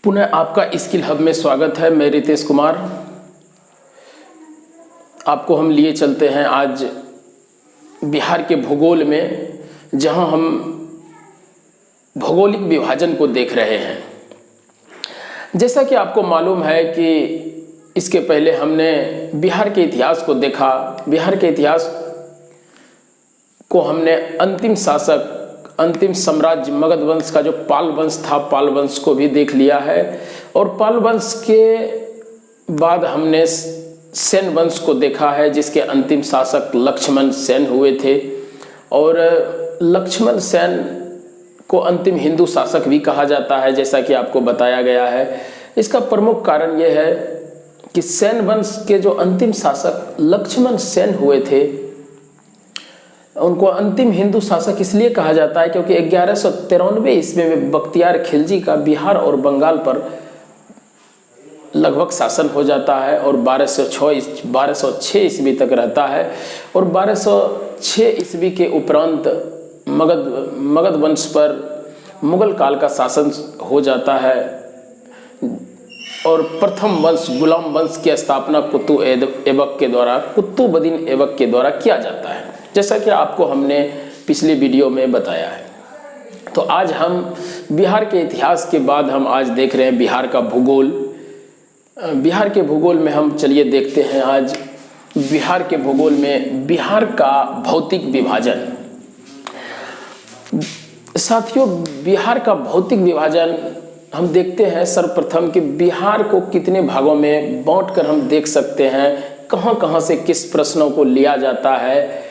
पुनः आपका skill hub में स्वागत है। मैं रितेश कुमार। आपको हम लिए चलते हैं आज बिहार के भूगोल में, जहां हम भौगोलिक विभाजन को देख रहे हैं। जैसा कि आपको मालूम है कि इसके पहले हमने बिहार के इतिहास को देखा। बिहार के इतिहास को हमने अंतिम शासक, अंतिम साम्राज्य मगध वंश का जो पाल वंश था, पाल वंश को भी देख लिया है। और पाल वंश के बाद हमने सेन वंश को देखा है, जिसके अंतिम शासक लक्ष्मण सेन हुए थे। और लक्ष्मण सेन को अंतिम हिंदू शासक भी कहा जाता है, जैसा कि आपको बताया गया है। इसका प्रमुख कारण यह है कि सेन वंश के जो अंतिम शासक लक्ष्मण सेन हुए थे, उनको अंतिम हिंदू शासक इसलिए कहा जाता है क्योंकि 1193 ईस्वी में बख्तियार खिलजी का बिहार और बंगाल पर लगभग शासन हो जाता है और 1206 ईस्वी तक रहता है। और 1206 ईस्वी के उपरांत मगध वंश पर मुगल काल का शासन हो जाता है और प्रथम वंश गुलाम वंश की स्थापना कुतुबुद्दीन ऐबक के द्वारा किया जाता है, जैसा कि आपको हमने पिछले वीडियो में बताया है। तो आज हम बिहार के इतिहास के बाद हम आज देख रहे हैं बिहार का भूगोल। बिहार के भूगोल में हम चलिए देखते हैं आज बिहार के भूगोल में बिहार का भौतिक विभाजन। साथियों, बिहार का भौतिक विभाजन हम देखते हैं सर्वप्रथम कि बिहार को कितने भागों में बांटकर हम देख सकते हैं, कहां कहां से किस प्रश्नों को लिया जाता है,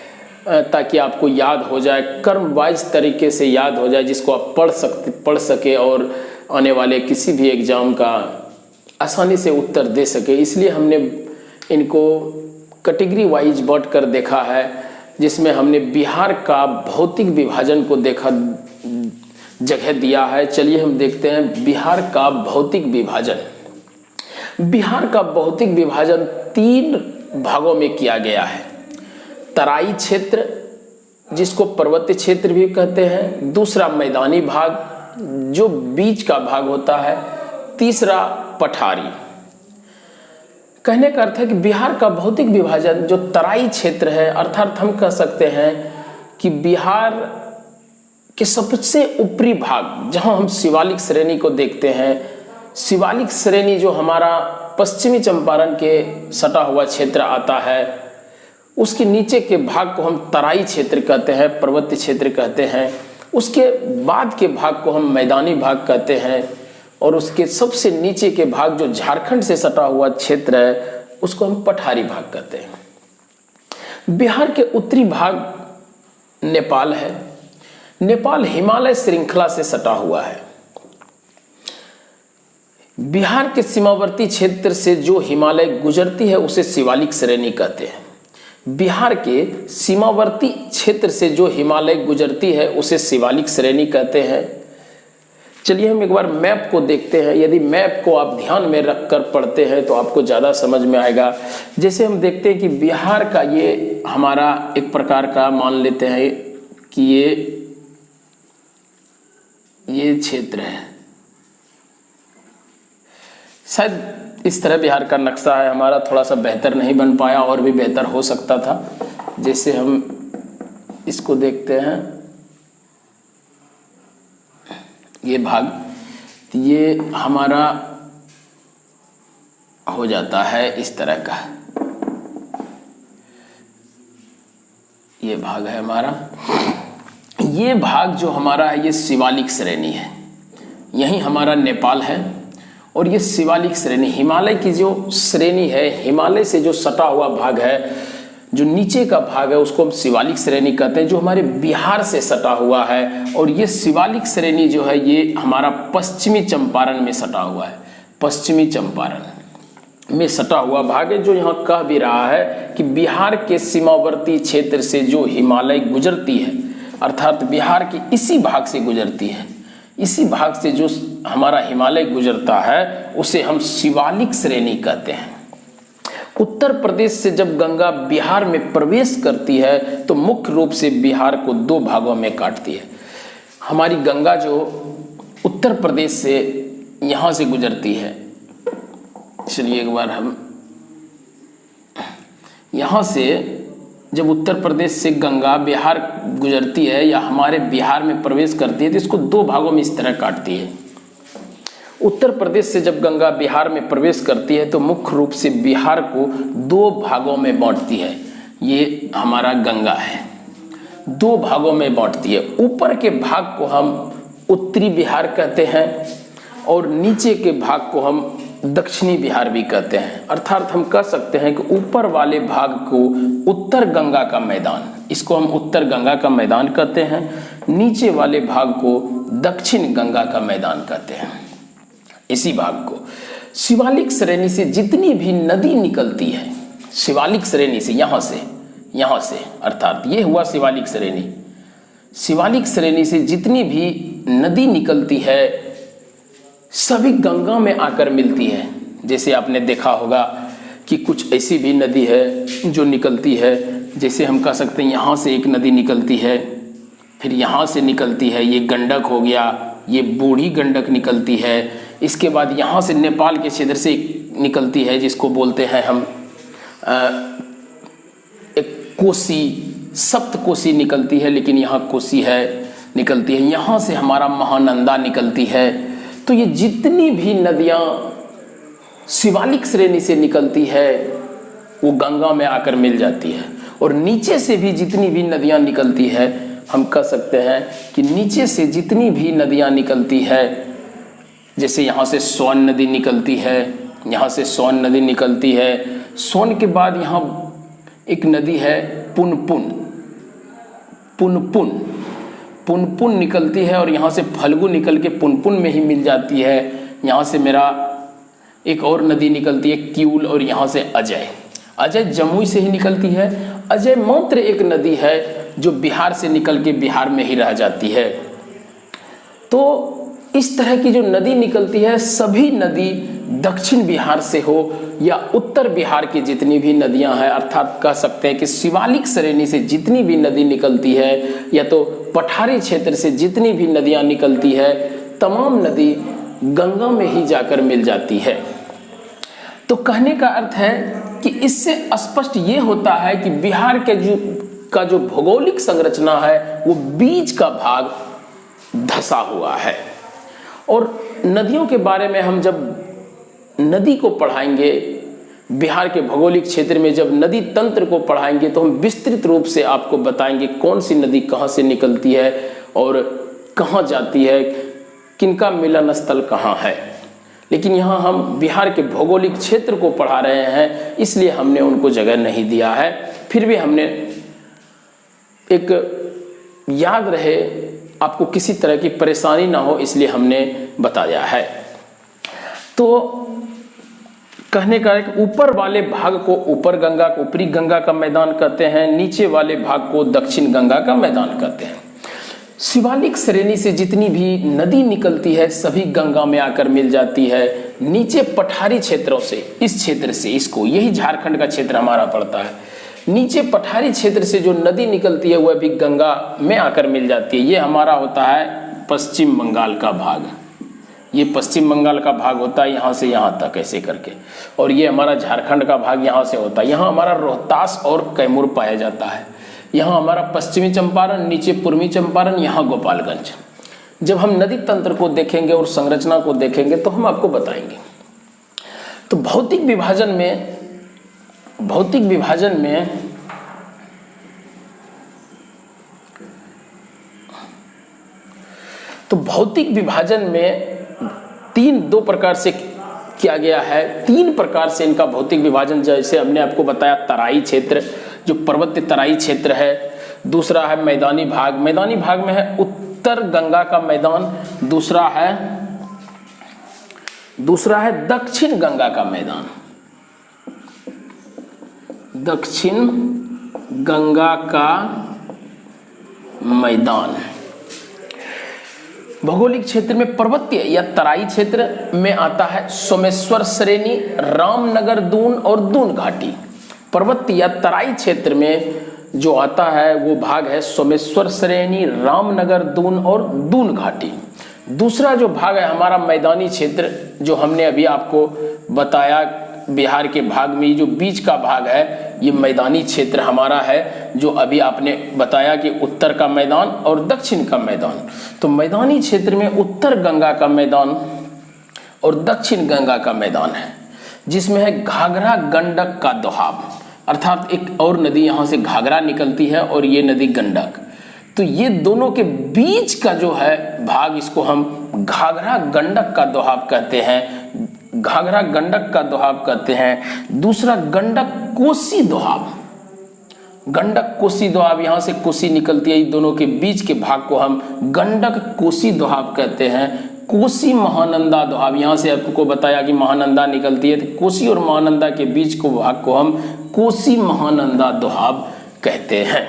ताकि आपको याद हो जाए, क्रम वाइज तरीके से याद हो जाए, जिसको आप पढ़ सके और आने वाले किसी भी एग्जाम का आसानी से उत्तर दे सके। इसलिए हमने इनको कैटेगरी वाइज बांट कर देखा है, जिसमें हमने बिहार का भौतिक विभाजन को देखा, जगह दिया है। चलिए हम देखते हैं बिहार का भौतिक विभाजन। बिहार का भौतिक विभाजन 3 भागों में किया गया है। तराई क्षेत्र, जिसको पर्वतीय क्षेत्र भी कहते हैं। दूसरा मैदानी भाग, जो बीच का भाग होता है। तीसरा पठारी। कहने का अर्थ है कि बिहार का भौतिक विभाजन जो तराई क्षेत्र है, अर्थात हम कह सकते हैं कि बिहार के सबसे ऊपरी भाग, जहां हम शिवालिक श्रेणी को देखते हैं। शिवालिक श्रेणी जो हमारा पश्चिमी चंपारण के सटा हुआ क्षेत्र आता है, उसके नीचे के भाग को हम तराई क्षेत्र कहते हैं, पर्वतीय क्षेत्र कहते हैं। उसके बाद के भाग को हम मैदानी भाग कहते हैं और उसके सबसे नीचे के भाग जो झारखंड से सटा हुआ क्षेत्र है, उसको हम पठारी भाग कहते हैं। बिहार के उत्तरी भाग नेपाल है। नेपाल हिमालय श्रृंखला से सटा हुआ है। बिहार के सीमावर्ती क्षेत्र से जो हिमालय गुजरती है उसे शिवालिक श्रेणी कहते हैं। बिहार के सीमावर्ती क्षेत्र से जो हिमालय गुजरती है उसे शिवालिक श्रेणी कहते हैं। चलिए हम एक बार मैप को देखते हैं। यदि मैप को आप ध्यान में रखकर पढ़ते हैं तो आपको ज़्यादा समझ में आएगा। जैसे हम देखते हैं कि बिहार का ये हमारा एक प्रकार का मान लेते हैं कि ये क्षेत्र है। शायद इस तरह बिहार का नक्शा है हमारा, थोड़ा सा बेहतर नहीं बन पाया, और भी बेहतर हो सकता था। जैसे हम इसको देखते हैं, ये भाग, ये हमारा हो जाता है इस तरह का। ये भाग है हमारा। ये भाग जो हमारा है ये शिवालिक श्रेणी है। यही हमारा नेपाल है और ये शिवालिक श्रेणी, हिमालय की जो श्रेणी है, हिमालय से जो सटा हुआ भाग है, जो नीचे का भाग है, उसको हम शिवालिक श्रेणी कहते हैं, जो हमारे बिहार से सटा हुआ है। और ये शिवालिक श्रेणी जो है ये हमारा पश्चिमी चंपारण में सटा हुआ है। पश्चिमी चंपारण में सटा हुआ भाग है, जो यहाँ कह भी रहा है कि बिहार के सीमावर्ती क्षेत्र से जो हिमालय गुजरती है, अर्थात बिहार के इसी भाग से गुजरती है, इसी भाग से जो हमारा हिमालय गुजरता है उसे हम शिवालिक श्रेणी कहते हैं। उत्तर प्रदेश से जब गंगा बिहार में प्रवेश करती है तो मुख्य रूप से बिहार को 2 भागों में काटती है। हमारी गंगा जो उत्तर प्रदेश से यहाँ से गुजरती है। चलिए एक बार हम यहाँ से जब उत्तर प्रदेश से गंगा बिहार गुजरती है या हमारे बिहार में प्रवेश करती है तो इसको दो भागों में इस तरह काटती है। उत्तर प्रदेश से जब गंगा बिहार में प्रवेश करती है तो मुख्य रूप से बिहार को दो भागों में बांटती है। ये हमारा गंगा है, दो भागों में बांटती है। ऊपर के भाग को हम उत्तरी बिहार कहते हैं और नीचे के भाग को हम दक्षिणी बिहार भी कहते हैं। अर्थात हम कह सकते हैं कि ऊपर वाले भाग को उत्तर गंगा का मैदान, इसको हम उत्तर गंगा का मैदान कहते हैं। नीचे वाले भाग को दक्षिण गंगा का मैदान कहते हैं। इसी भाग को शिवालिक श्रेणी से जितनी भी नदी निकलती है, शिवालिक श्रेणी से यहाँ से अर्थात ये हुआ शिवालिक श्रेणी। शिवालिक श्रेणी से जितनी भी नदी निकलती है सभी गंगा में आकर मिलती है। जैसे आपने देखा होगा कि कुछ ऐसी भी नदी है जो निकलती है, जैसे हम कह सकते हैं यहाँ से एक नदी निकलती है, फिर यहाँ से निकलती है, ये गंडक हो गया, ये बूढ़ी गंडक निकलती है। इसके बाद यहाँ से नेपाल के क्षेत्र से निकलती है जिसको बोलते हैं हम एक कोसी, सप्त कोसी निकलती है, लेकिन यहाँ कोसी है निकलती है। यहाँ से हमारा महानंदा निकलती है। तो ये जितनी भी नदियाँ शिवालिक श्रेणी से निकलती है वो गंगा में आकर मिल जाती है। और नीचे से भी जितनी भी नदियाँ निकलती है, हम कह सकते हैं कि नीचे से जितनी भी नदियाँ निकलती है, जैसे यहाँ से सोन नदी निकलती है, यहाँ से सोन नदी निकलती है। सोन के बाद यहाँ एक नदी है पुनपुन निकलती है और यहाँ से फल्गु निकल के पुनपुन में ही मिल जाती है। यहाँ से मेरा एक और नदी निकलती है किऊल, और यहाँ से अजय जमुई से ही निकलती है। अजय मात्र एक नदी है जो बिहार से निकल के बिहार में ही रह जाती है। तो इस तरह की जो नदी निकलती है, सभी नदी दक्षिण बिहार से हो या उत्तर बिहार की जितनी भी नदियां हैं, अर्थात कह सकते हैं कि शिवालिक श्रेणी से जितनी भी नदी निकलती है या तो पठारी क्षेत्र से जितनी भी नदियां निकलती है, तमाम नदी गंगा में ही जाकर मिल जाती है। तो कहने का अर्थ है कि इससे स्पष्ट ये होता है कि बिहार के जो भौगोलिक संरचना है वो बीच का भाग धंसा हुआ है। और नदियों के बारे में हम जब नदी को पढ़ाएंगे, बिहार के भौगोलिक क्षेत्र में जब नदी तंत्र को पढ़ाएंगे तो हम विस्तृत रूप से आपको बताएंगे कौन सी नदी कहाँ से निकलती है और कहाँ जाती है, किनका मिलन स्थल कहाँ है। लेकिन यहाँ हम बिहार के भौगोलिक क्षेत्र को पढ़ा रहे हैं, इसलिए हमने उनको जगह नहीं दिया है। फिर भी हमने एक याद रहे, आपको किसी तरह की परेशानी ना हो, इसलिए हमने बताया है। तो कहने का है कि ऊपर वाले भाग को ऊपर गंगा को ऊपरी गंगा का मैदान कहते हैं, नीचे वाले भाग को दक्षिण गंगा का मैदान कहते हैं। शिवालिक श्रेणी से जितनी भी नदी निकलती है सभी गंगा में आकर मिल जाती है। नीचे पठारी क्षेत्रों से, इस क्षेत्र से, इसको यही झारखंड का क्षेत्र हमारा पड़ता है, नीचे पठारी क्षेत्र से जो नदी निकलती है वह भी गंगा में आकर मिल जाती है। ये हमारा होता है पश्चिम बंगाल का भाग, ये पश्चिम बंगाल का भाग होता है यहाँ से यहाँ तक ऐसे करके। और ये हमारा झारखंड का भाग यहाँ से होता है। यहाँ हमारा रोहतास और कैमूर पाया जाता है। यहाँ हमारा पश्चिमी चंपारण, नीचे पूर्वी चंपारण, यहाँ गोपालगंज। जब हम नदी तंत्र को देखेंगे और संरचना को देखेंगे तो हम आपको बताएंगे। तो भौतिक विभाजन में दो प्रकार से किया गया है। 3 प्रकार से इनका भौतिक विभाजन, जैसे हमने आपको बताया तराई क्षेत्र जो पर्वतीय तराई क्षेत्र है, दूसरा है मैदानी भाग, मैदानी भाग में है उत्तर गंगा का मैदान, दूसरा है दक्षिण गंगा का मैदान, दक्षिण गंगा का मैदान। भौगोलिक क्षेत्र में पर्वतीय या तराई क्षेत्र में आता है सोमेश्वर श्रेणी, रामनगर दून और दून घाटी। पर्वतीय या तराई क्षेत्र में जो आता है वो भाग है सोमेश्वर श्रेणी, रामनगर दून और दून घाटी। दूसरा जो भाग है हमारा मैदानी क्षेत्र, जो हमने अभी आपको बताया बिहार के भाग में ये जो बीच का भाग है ये मैदानी क्षेत्र हमारा है, जो अभी आपने बताया कि उत्तर का मैदान और दक्षिण का मैदान। तो मैदानी क्षेत्र में उत्तर गंगा का मैदान और दक्षिण गंगा का मैदान है, जिसमें है घाघरा गंडक का दोहाब, अर्थात एक और नदी यहाँ से घाघरा निकलती है और ये नदी गंडक। तो ये दोनों के बीच का जो है भाग, इसको हम घाघरा गंडक का दोहाब कहते हैं, घाघरा गंडक का दोहाब कहते हैं। दूसरा गंडक कोसी दोहाब, गंडक कोसी दोहाब, यहाँ से कोसी निकलती है, इन दोनों के बीच के भाग को हम गंडक कोसी दोहाब कहते हैं। कोसी महानंदा दोहाब, यहाँ से आपको बताया कि महानंदा निकलती है, तो कोसी और महानंदा के बीच को भाग को हम कोसी महानंदा दोहाब कहते हैं।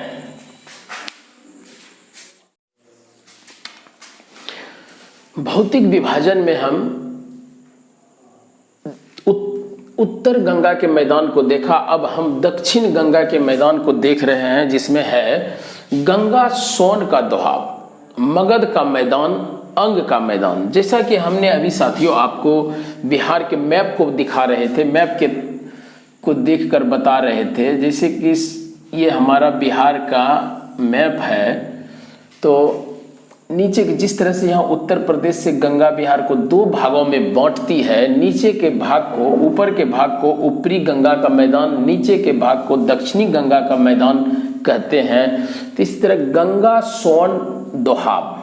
भौतिक विभाजन में हम उत्तर गंगा के मैदान को देखा, अब हम दक्षिण गंगा के मैदान को देख रहे हैं, जिसमें है गंगा सोन का दोहाब, मगध का मैदान, अंग का मैदान। जैसा कि हमने अभी साथियों आपको बिहार के मैप को दिखा रहे थे, मैप के को देखकर बता रहे थे, जैसे कि ये हमारा बिहार का मैप है, तो नीचे के जिस तरह से यहाँ उत्तर प्रदेश से गंगा बिहार को दो भागों में बांटती है, नीचे के भाग को, ऊपर के भाग को ऊपरी गंगा का मैदान, नीचे के भाग को दक्षिणी गंगा का मैदान कहते हैं। तो इस तरह गंगा सोन दोहाब,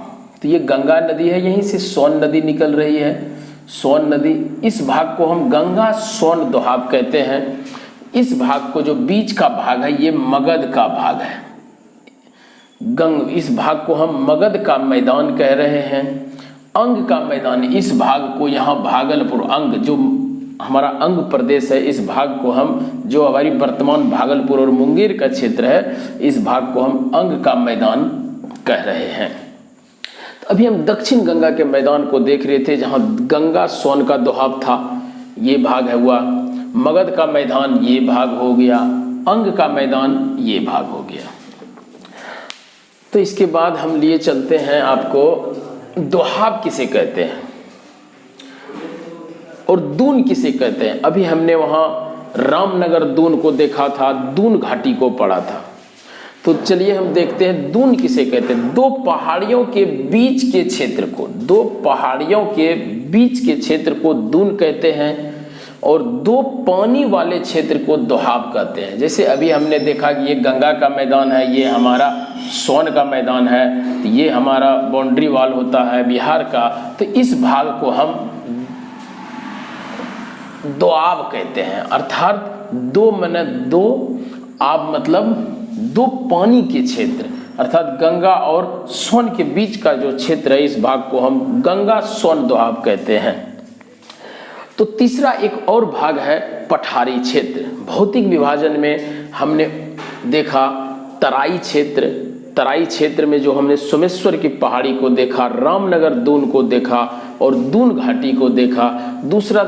तो ये गंगा नदी है, यहीं से सोन नदी निकल रही है, सोन नदी, इस भाग को हम गंगा सोन दोहाब कहते हैं। इस भाग को जो बीच का भाग है ये मगध का भाग है, इस भाग को हम मगध का मैदान कह रहे हैं। अंग का मैदान, इस भाग को यहाँ भागलपुर, अंग जो हमारा अंग प्रदेश है, इस भाग को हम, जो हमारी वर्तमान भागलपुर और मुंगेर का क्षेत्र है, इस भाग को हम अंग का मैदान कह रहे हैं। तो अभी हम दक्षिण गंगा के मैदान को देख रहे थे, जहाँ गंगा सोन का दोहाब था, ये भाग है हुआ, मगध का मैदान ये भाग हो गया, अंग का मैदान ये भाग हो गया। तो इसके बाद हम लिए चलते हैं आपको दोहाब किसे कहते हैं और दून किसे कहते हैं। अभी हमने वहाँ रामनगर दून को देखा था, दून घाटी को पढ़ा था, तो चलिए हम देखते हैं दून किसे कहते हैं। दो पहाड़ियों के बीच के क्षेत्र को, दो पहाड़ियों के बीच के क्षेत्र को दून कहते हैं और दो पानी वाले क्षेत्र को दोहाब कहते हैं। जैसे अभी हमने देखा कि ये गंगा का मैदान है, ये हमारा सोन का मैदान है, तो ये हमारा बाउंड्री वॉल होता है बिहार का, तो इस भाग को हम दोआब कहते हैं, अर्थात दो माने दो, आब मतलब दो पानी के क्षेत्र, अर्थात गंगा और सोन के बीच का जो क्षेत्र है, इस भाग को हम गंगा सोन दोआब कहते हैं। तो तीसरा एक और भाग है पठारी क्षेत्र। भौतिक विभाजन में हमने देखा तराई क्षेत्र, तराई क्षेत्र में जो हमने सोमेश्वर की पहाड़ी को देखा, रामनगर दून को देखा और दून घाटी को देखा। दूसरा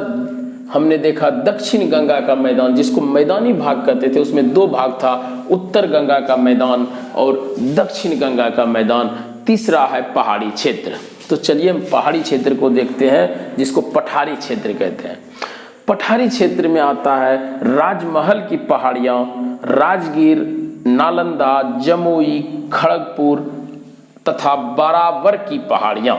हमने देखा दक्षिण गंगा का मैदान, जिसको मैदानी भाग कहते थे, उसमें दो भाग था, उत्तर गंगा का मैदान और दक्षिण गंगा का मैदान। तीसरा है पहाड़ी क्षेत्र। तो चलिए हम पहाड़ी क्षेत्र को देखते हैं, जिसको पठारी क्षेत्र कहते हैं। पठारी क्षेत्र में आता है राजमहल की पहाड़ियाँ, राजगीर, नालंदा, जमुई, खड़गपुर तथा बारावर की पहाड़ियाँ।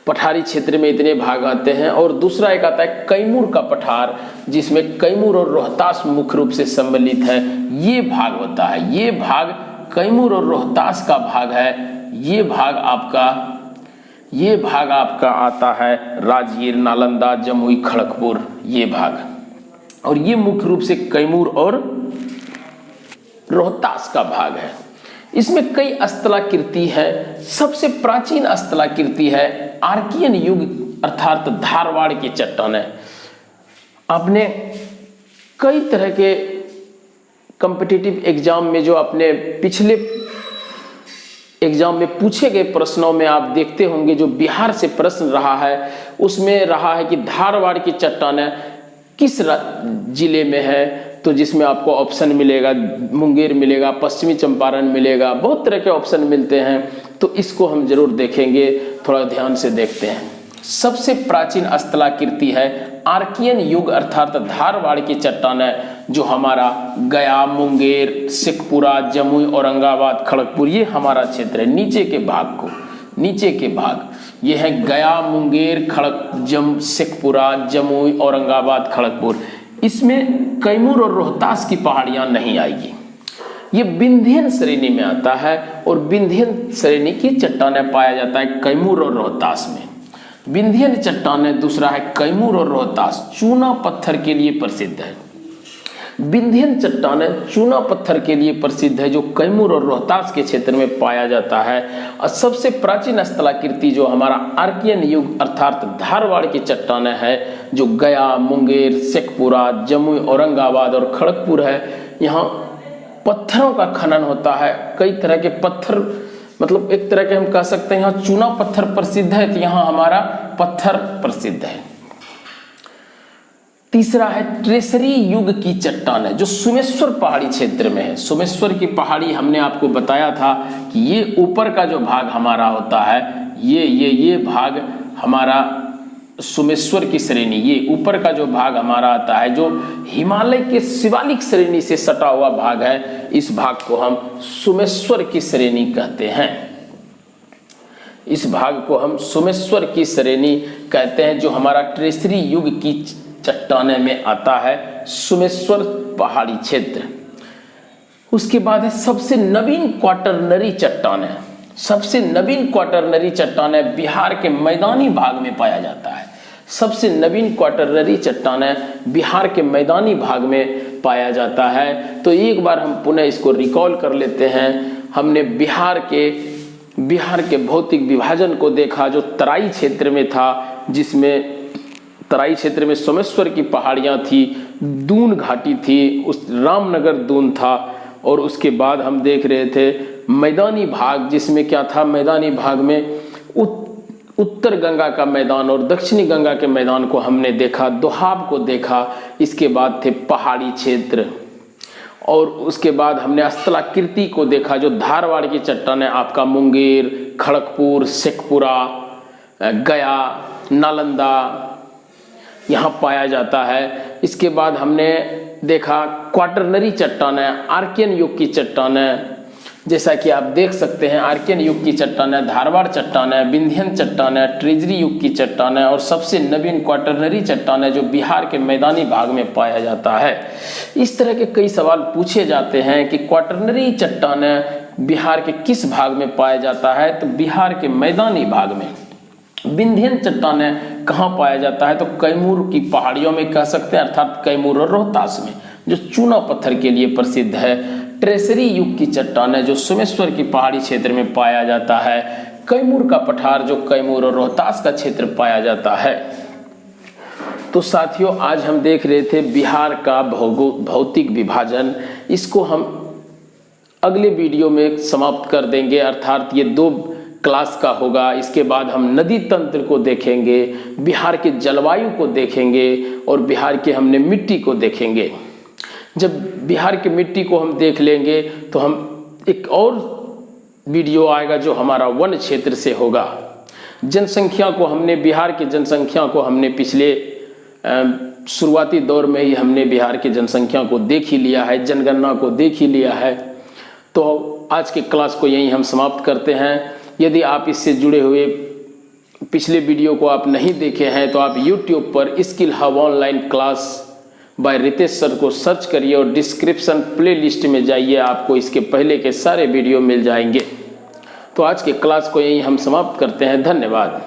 पठारी क्षेत्र में इतने भाग आते हैं। और दूसरा एक आता है कैमूर का पठार, जिसमें कैमूर और रोहतास मुख्य रूप से सम्मिलित है, ये भाग होता है। ये भाग कैमूर और रोहतास का भाग है। ये भाग आपका आता है राजगीर, नालंदा, जमुई, खड़गपुर, ये भाग। और ये मुख्य रूप से कैमूर और रोहतास का भाग है। इसमें कई स्थलाकृति है। सबसे प्राचीन स्थलाकृति है आर्कियन युग, अर्थात धारवाड़ की चट्टानें। आपने कई तरह के कॉम्पिटिटिव एग्जाम में, जो अपने पिछले एग्जाम में पूछे गए प्रश्नों में आप देखते होंगे, जो बिहार से प्रश्न रहा है, उसमें रहा है कि धारवाड़ की चट्टानें किस जिले में है, तो जिसमें आपको ऑप्शन मिलेगा मुंगेर मिलेगा, पश्चिमी चंपारण मिलेगा, बहुत तरह के ऑप्शन मिलते हैं। तो इसको हम जरूर देखेंगे, थोड़ा ध्यान से देखते हैं। सबसे प्राचीन स्थलाकृति है आर्कियन युग अर्थात धारवाड़ की चट्टानें, जो हमारा गया, मुंगेर, शेखपुरा, जमुई, औरंगाबाद, खड़गपुर, ये हमारा क्षेत्र है। नीचे के भाग ये है गया, मुंगेर, शेखपुरा, जमुई, औरंगाबाद, खड़गपुर। इसमें कैमूर और रोहतास की पहाड़ियां नहीं आएगी। ये विंध्यन श्रेणी में आता है और विंध्यन श्रेणी की चट्टानें पाया जाता है कैमूर और रोहतास में। विंध्यन चट्टानें, दूसरा है कैमूर और रोहतास, चूना पत्थर के लिए प्रसिद्ध है। विंध्यन चट्टानें चूना पत्थर के लिए प्रसिद्ध है, जो कैमूर और रोहतास के क्षेत्र में पाया जाता है। और सबसे प्राचीन स्थलाकृति जो हमारा आर्कियन युग अर्थात धारवाड़ की चट्टानें है, जो गया, मुंगेर, शेखपुरा, जमुई, औरंगाबाद और खड़गपुर है। यहाँ पत्थरों का खनन होता है, कई तरह के पत्थर, मतलब एक तरह के हम कह सकते हैं यहाँ चूना पत्थर प्रसिद्ध है, तो यहाँ हमारा पत्थर प्रसिद्ध है। तीसरा है ट्रेसरी युग की चट्टानें, जो सोमेश्वर पहाड़ी क्षेत्र में है। सोमेश्वर की पहाड़ी हमने आपको बताया था कि ये ऊपर का जो भाग हमारा होता है, ये भाग हमारा सोमेश्वर की श्रेणी, ये ऊपर का जो भाग हमारा आता है, जो हिमालय के शिवालिक श्रेणी से सटा हुआ भाग है, इस भाग को हम सोमेश्वर की श्रेणी कहते हैं। इस भाग को हम सोमेश्वर की श्रेणी कहते हैं, जो हमारा ट्रेसरी युग की चट्टाने में आता है, सोमेश्वर पहाड़ी क्षेत्र। उसके बाद है सबसे नवीन क्वाटरनरी चट्टानें। सबसे नवीन क्वाटरनरी चट्टानें बिहार के मैदानी भाग में पाया जाता है। सबसे नवीन क्वाटरनरी चट्टानें बिहार के मैदानी भाग में पाया जाता है। तो एक बार हम पुनः इसको रिकॉल कर लेते हैं। हमने बिहार के भौतिक विभाजन को देखा, जो तराई क्षेत्र में था, जिसमें तराई क्षेत्र में सोमेश्वर की पहाड़ियाँ थी, दून घाटी थी, उस रामनगर दून था। और उसके बाद हम देख रहे थे मैदानी भाग, जिसमें क्या था, मैदानी भाग में उत्तर गंगा का मैदान और दक्षिणी गंगा के मैदान को हमने देखा, दोहाब को देखा। इसके बाद थे पहाड़ी क्षेत्र, और उसके बाद हमने स्थलाकृति को देखा, जो धारवाड़ की चट्टानें आपका मुंगेर, खड़गपुर, शेखपुरा, गया, नालंदा यहाँ पाया जाता है। इसके बाद हमने देखा क्वाटरनरी चट्टानें, आर्कियन युग की चट्टानें, जैसा कि आप देख सकते हैं, आर्कियन युग की चट्टानें, धारवाड़ चट्टानें, विंध्यन चट्टानें, ट्रेजरी युग की चट्टानें, और सबसे नवीन क्वाटरनरी चट्टानें, जो बिहार के मैदानी भाग में पाया जाता है। इस तरह के कई सवाल पूछे जाते हैं कि क्वाटरनरी चट्टानें बिहार के किस भाग में पाया जाता है, तो बिहार के मैदानी भाग में। विंध्यन चट्टानें कहाँ पाया जाता है, तो कैमूर की पहाड़ियों में कह सकते हैं, अर्थात कैमूर और रोहतास में, जो चूना पत्थर के लिए प्रसिद्ध है। ट्रेसरी युग की चट्टानें, जो सोमेश्वर की पहाड़ी क्षेत्र में पाया जाता है। कैमूर का पठार, जो कैमूर और रोहतास का क्षेत्र पाया जाता है। तो साथियों, आज हम देख रहे थे बिहार का भौतिक विभाजन। इसको हम अगले वीडियो में समाप्त कर देंगे, अर्थात ये 2 क्लास का होगा। इसके बाद हम नदी तंत्र को देखेंगे, बिहार के जलवायु को देखेंगे, और बिहार के हमने मिट्टी को देखेंगे। जब बिहार की मिट्टी को हम देख लेंगे, तो हम एक और वीडियो आएगा जो हमारा वन क्षेत्र से होगा। जनसंख्या को हमने, बिहार की जनसंख्या को हमने पिछले शुरुआती दौर में ही हमने बिहार की जनसंख्या को देख ही लिया है, जनगणना को देख ही लिया है। तो आज के क्लास को यहीं हम समाप्त करते हैं। यदि आप इससे जुड़े हुए पिछले वीडियो को आप नहीं देखे हैं, तो आप YouTube पर skill hub online class by Ritesh sir को सर्च करिए और डिस्क्रिप्शन प्लेलिस्ट में जाइए, आपको इसके पहले के सारे वीडियो मिल जाएंगे। तो आज के क्लास को यहीं हम समाप्त करते हैं। धन्यवाद।